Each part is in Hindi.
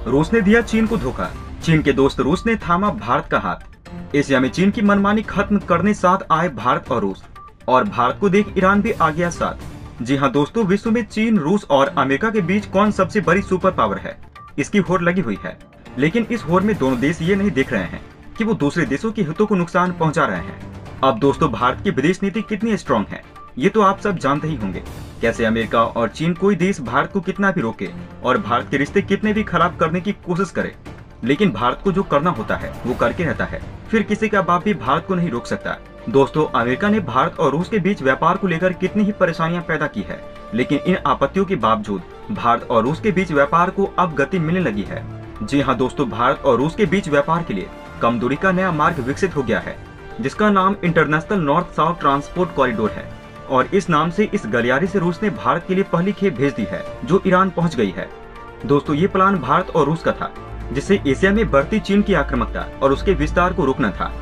रूस ने दिया चीन को धोखा। चीन के दोस्त रूस ने थामा भारत का हाथ। एशिया में चीन की मनमानी खत्म करने साथ आए भारत और रूस, और भारत को देख ईरान भी आ गया साथ। जी हाँ दोस्तों, विश्व में चीन, रूस और अमेरिका के बीच कौन सबसे बड़ी सुपर पावर है, इसकी होड़ लगी हुई है। लेकिन इस होड़ में दोनों देश ये नहीं देख रहे हैं कि वो दूसरे देशों के हितों को नुकसान पहुंचा रहे हैं। अब दोस्तों, भारत की विदेश नीति कितनी स्ट्रांग है, ये तो आप सब जानते ही होंगे। कैसे अमेरिका और चीन, कोई देश भारत को कितना भी रोके और भारत के रिश्ते कितने भी खराब करने की कोशिश करे, लेकिन भारत को जो करना होता है वो करके रहता है। फिर किसी का बाप भी भारत को नहीं रोक सकता। दोस्तों, अमेरिका ने भारत और रूस के बीच व्यापार को लेकर कितनी ही परेशानियां पैदा की है, लेकिन इन आपत्तियों के बावजूद भारत और रूस के बीच व्यापार को अब गति मिलने लगी है। जी हाँ दोस्तों, भारत और रूस के बीच व्यापार के लिए कम दूरी का नया मार्ग विकसित हो गया है, जिसका नाम international north south transport corridor है। और इस नाम से इस गलियारे से रूस ने भारत के लिए पहली खेप भेज दी है, जो ईरान पहुंच गई है। दोस्तों, ये प्लान भारत और रूस का था, जिससे एशिया में बढ़ती चीन की आक्रामकता और उसके विस्तार को रोकना था।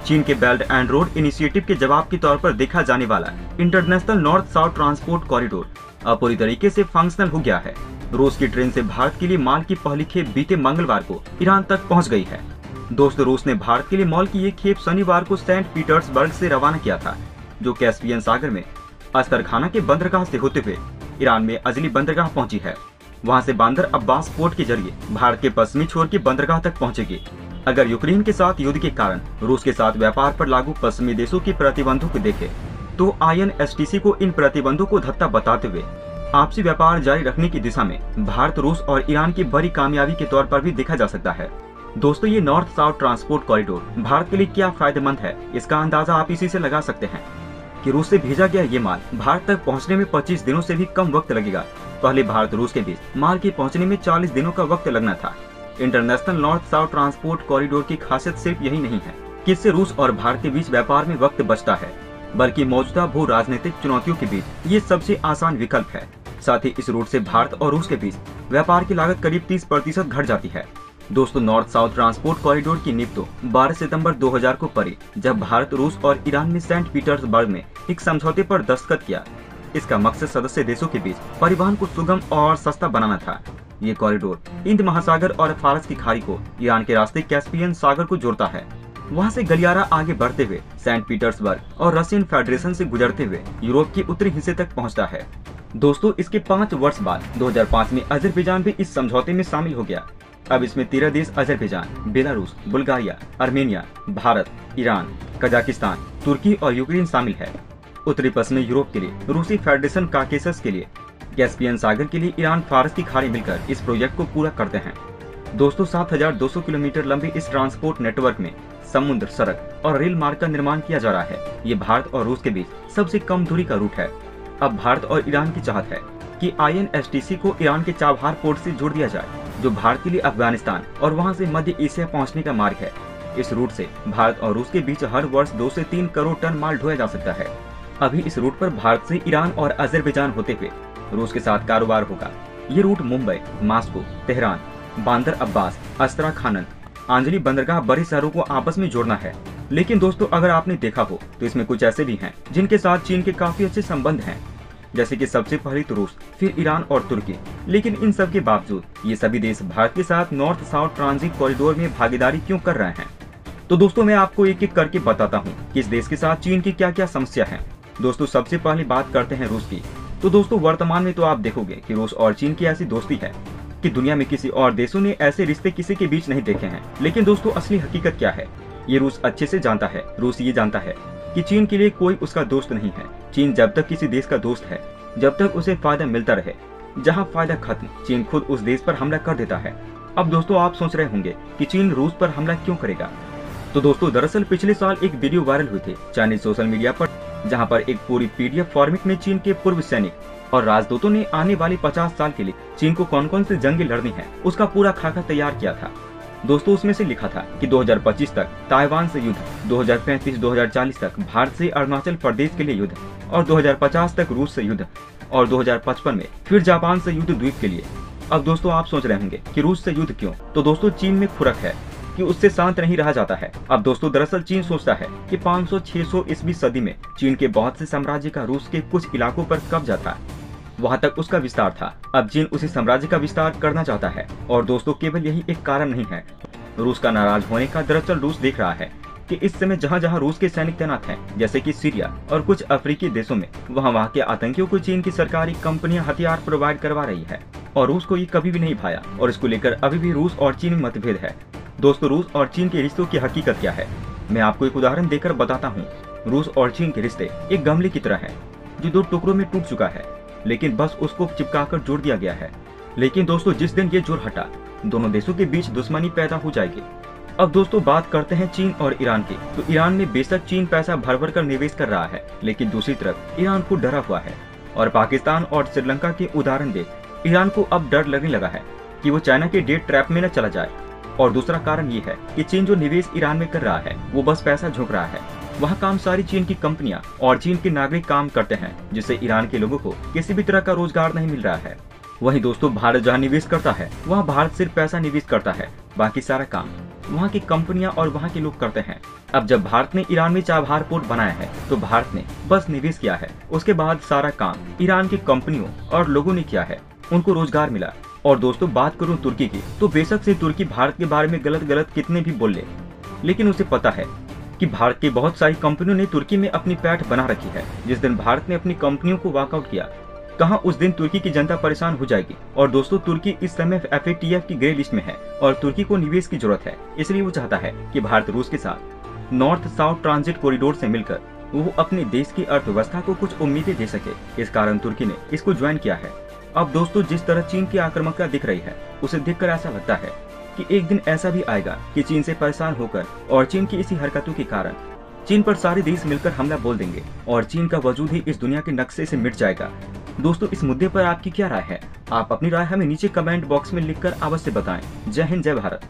चीन के बेल्ट एंड रोड इनिशिएटिव के जवाब के तौर पर देखा जाने वाला international north south transport corridor अब पूरी तरीके से फंक्शनल हो गया है। रूस की ट्रेन से भारत के लिए माल की पहली खेप बीते मंगलवार को ईरान तक पहुंच गई है। दोस्तों, रूस ने भारत के लिए माल की ये खेप शनिवार को सेंट पीटर्सबर्ग से रवाना किया था, जो कैस्पियन सागर में अस्तरखाना के बंदरगाह से होते हुए ईरान में अजली बंदरगाह पहुंची है। वहां से बांदर अब्बास पोर्ट के जरिए भारत के पश्चिमी छोर के बंदरगाह तक पहुंचेगी। अगर यूक्रेन के साथ युद्ध के कारण रूस के साथ व्यापार पर लागू पश्चिमी देशों के प्रतिबंधों को देखें, तो INSTC को इन प्रतिबंधों को धत्ता बताते हुए आपसी व्यापार जारी रखने की दिशा में भारत, रूस और ईरान की बड़ी कामयाबी के तौर पर भी देखा जा सकता है। दोस्तों, ये north south transport corridor Bharat के लिए क्या फायदेमंद है, इसका अंदाजा आप इसी से लगा सकते हैं कि रूस से भेजा गया ये माल भारत तक पहुंचने में 25 दिनों से भी कम वक्त लगेगा। पहले भारत रूस के बीच माल के पहुंचने में 40 दिनों का वक्त लगना था। International north south transport corridor की खासियत सिर्फ यही नहीं है कि इससे रूस और भारत के बीच व्यापार में वक्त बचता है, बल्कि मौजूदा भू राजनीतिक चुनौतियों के बीच ये सबसे आसान विकल्प है। साथ ही इस रूट से भारत और रूस के बीच व्यापार की लागत करीब 30% घट जाती है। दोस्तों, नॉर्थ साउथ ट्रांसपोर्ट कॉरिडोर की नींव तो 12 सितंबर 2000 को पड़ी, जब भारत, रूस और ईरान ने सेंट पीटर्सबर्ग में एक समझौते पर दस्तखत किया। इसका मकसद सदस्य देशों के बीच परिवहन को सुगम और सस्ता बनाना था। ये कॉरिडोर हिंद महासागर और फारस की खाड़ी को ईरान के रास्ते कैस्पियन सागर को जोड़ता है। वहाँ से गलियारा आगे बढ़ते हुए सेंट पीटर्सबर्ग और रशियन फेडरेशन से गुजरते हुए यूरोप के उत्तरी हिस्से तक पहुँचता है। दोस्तों, इसके 5 वर्ष बाद 2005 में अजरबैजान भी इस समझौते में शामिल हो गया। अब इसमें 13 देश Azerbaijan, Belarus, Bulgaria, Armenia, Bharat, Iran, Kazakhstan, Turkey और यूक्रेन शामिल है। उत्तरी पश्चिमी यूरोप के लिए रूसी फेडरेशन, काकेसस के लिए, कैस्पियन सागर के लिए ईरान, फारस की खाड़ी मिलकर इस प्रोजेक्ट को पूरा करते हैं। दोस्तों, 7200 किलोमीटर लंबे इस ट्रांसपोर्ट नेटवर्क में समुद्र, सड़क और रेल मार्ग का निर्माण किया जा रहा है। ये भारत और रूस के बीच सबसे कम दूरी का रूट है। अब भारत और ईरान की चाहत है कि INSTC को ईरान के चाबहार पोर्ट से जोड़ दिया जाए, जो भारत के लिए अफगानिस्तान और वहां से मध्य एशिया पहुंचने का मार्ग है। इस रूट से भारत और रूस के बीच हर वर्ष 2 से 3 करोड़ टन माल ढोया जा सकता है। अभी इस रूट पर भारत से ईरान और अजरबैजान होते हुए रूस के साथ कारोबार होगा। ये रूट मुंबई, मास्को, तेहरान, बांदर अब्बास, अस्तराखानन, आंजली बंदरगाह बड़े शहरों को आपस में जोड़ना है। लेकिन दोस्तों, अगर आपने देखा हो तो इसमें कुछ ऐसे भी हैं जिनके साथ चीन के काफी अच्छे संबंध हैं, जैसे कि सबसे पहले तो रूस, फिर ईरान और तुर्की। लेकिन इन सब के बावजूद ये सभी देश भारत के साथ नॉर्थ साउथ ट्रांजिट कॉरिडोर में भागीदारी क्यों कर रहे हैं? तो दोस्तों, मैं आपको एक एक करके बताता हूँ कि इस देश के साथ चीन की क्या क्या समस्या है। दोस्तों, सबसे पहले बात करते हैं रूस की। तो दोस्तों, वर्तमान में तो आप देखोगे कि रूस और चीन की ऐसी दोस्ती है कि दुनिया में किसी और देशों ने ऐसे रिश्ते किसी के बीच नहीं देखे हैं। लेकिन दोस्तों, असली हकीकत क्या है, ये रूस अच्छे से जानता है। रूस ये जानता है कि चीन के लिए कोई उसका दोस्त नहीं है। चीन जब तक किसी देश का दोस्त है, जब तक उसे फायदा मिलता रहे। जहाँ फायदा खत्म, चीन खुद उस देश पर हमला कर देता है। अब दोस्तों, आप सोच रहे होंगे कि चीन रूस पर हमला क्यों करेगा। तो दोस्तों, दरअसल पिछले साल एक वीडियो वायरल हुई थी चाइनीज सोशल मीडिया पर, जहाँ पर एक पूरी PDF फॉर्मेट में चीन के पूर्व सैनिक और राजदूतों ने आने वाली 50 साल के लिए चीन को कौन कौन सी जंगें लड़नी है, उसका पूरा खाका तैयार किया था। दोस्तों, उसमें से लिखा था कि 2025 तक ताइवान से युद्ध, 2035-2040 तक भारत से अरुणाचल प्रदेश के लिए युद्ध, और 2050 तक रूस से युद्ध, और 2055 में फिर जापान से युद्ध द्वीप के लिए। अब दोस्तों, आप सोच रहे होंगे कि रूस से युद्ध क्यों? तो दोस्तों, चीन में फर्क है कि उससे शांत नहीं रहा जाता है। अब दोस्तों, दरअसल चीन सोचता है कि 500-600 ईस्वी सदी में चीन के बहुत से साम्राज्य का रूस के कुछ इलाकों पर कब्जा था। वहाँ तक उसका विस्तार था। अब चीन उसी साम्राज्य का विस्तार करना चाहता है। और दोस्तों केवल यही एक कारण नहीं है रूस का नाराज होने का। दरअसल रूस देख रहा है कि इस समय जहाँ जहाँ रूस के सैनिक तैनात हैं, जैसे कि सीरिया और कुछ अफ्रीकी देशों में, वहाँ के आतंकियों को चीन की सरकारी कंपनियां हथियार प्रोवाइड करवा रही है। और रूस को ये कभी भी नहीं भाया और इसको लेकर अभी भी रूस और चीन में मतभेद है। दोस्तों रूस और चीन के रिश्तों की हकीकत क्या है, मैं आपको एक उदाहरण देकर बताता हूँ। रूस और चीन के रिश्ते एक गमले की तरह है जो 2 टुकड़ों में टूट चुका है, लेकिन बस उसको चिपकाकर जोड़ दिया गया है। लेकिन दोस्तों जिस दिन ये जोड़ हटा, दोनों देशों के बीच दुश्मनी पैदा हो जाएगी। अब दोस्तों बात करते हैं चीन और ईरान की। तो ईरान में बेशक चीन पैसा भर भर कर निवेश कर रहा है, लेकिन दूसरी तरफ ईरान को डरा हुआ है। और पाकिस्तान और श्रीलंका के उदाहरण देख ईरान को अब डर लगने लगा है कि वो चाइना के डेट ट्रैप में न चला जाए। और दूसरा कारण ये है कि चीन जो निवेश ईरान में कर रहा है वो बस पैसा झोंक रहा है। वहाँ काम सारी चीन की कंपनियां और चीन के नागरिक काम करते हैं, जिससे ईरान के लोगों को किसी भी तरह का रोजगार नहीं मिल रहा है। वहीं दोस्तों भारत जहाँ निवेश करता है वहाँ भारत सिर्फ पैसा निवेश करता है, बाकी सारा काम वहाँ की कंपनियां और वहाँ के लोग करते हैं। अब जब भारत ने ईरान में चाबहार पोर्ट बनाया है तो भारत ने बस निवेश किया है, उसके बाद सारा काम ईरान की कंपनियों और लोगों ने किया है, उनको रोजगार मिला। और दोस्तों बात करूं तुर्की की, तो बेशक से तुर्की भारत के बारे में गलत कितने भी बोल ले, लेकिन उसे पता है कि भारत की बहुत सारी कंपनियों ने तुर्की में अपनी पैठ बना रखी है। जिस दिन भारत ने अपनी कंपनियों को वॉकआउट किया, कहां उस दिन तुर्की की जनता परेशान हो जाएगी। और दोस्तों तुर्की इस समय FATF की ग्रे लिस्ट में है और तुर्की को निवेश की जरूरत है, इसलिए वो चाहता है कि भारत रूस के साथ नॉर्थ साउथ ट्रांजिट कॉरिडोर से मिलकर वो अपने देश की अर्थव्यवस्था को कुछ उम्मीदें दे सके। इस कारण तुर्की ने इसको ज्वाइन किया है। अब दोस्तों जिस तरह चीन की आक्रामकता दिख रही है, उसे देखकर ऐसा लगता है कि एक दिन ऐसा भी आएगा कि चीन से परेशान होकर और चीन की इसी हरकतों के कारण चीन पर सारे देश मिलकर हमला बोल देंगे और चीन का वजूद ही इस दुनिया के नक्शे से मिट जाएगा। दोस्तों इस मुद्दे पर आपकी क्या राय है? आप अपनी राय हमें नीचे कमेंट बॉक्स में लिखकर अवश्य बताएं। जय हिंद, जय भारत।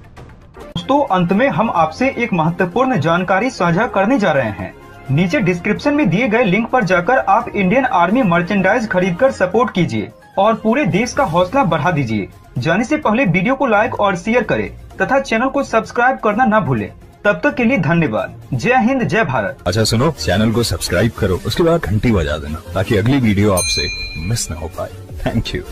दोस्तों अंत में हम आपसे एक महत्वपूर्ण जानकारी साझा करने जा रहे हैं। नीचे डिस्क्रिप्शन में दिए गए लिंक पर जाकर आप इंडियन आर्मी मर्चेंडाइज खरीदकर सपोर्ट कीजिए और पूरे देश का हौसला बढ़ा दीजिए। जाने से पहले वीडियो को लाइक और शेयर करें तथा चैनल को सब्सक्राइब करना न भूलें। तब तक के लिए धन्यवाद। जय हिंद, जय भारत। अच्छा सुनो, चैनल को सब्सक्राइब करो, उसके बाद घंटी बजा देना ताकि अगली वीडियो आपसे मिस न हो पाए। Thank you.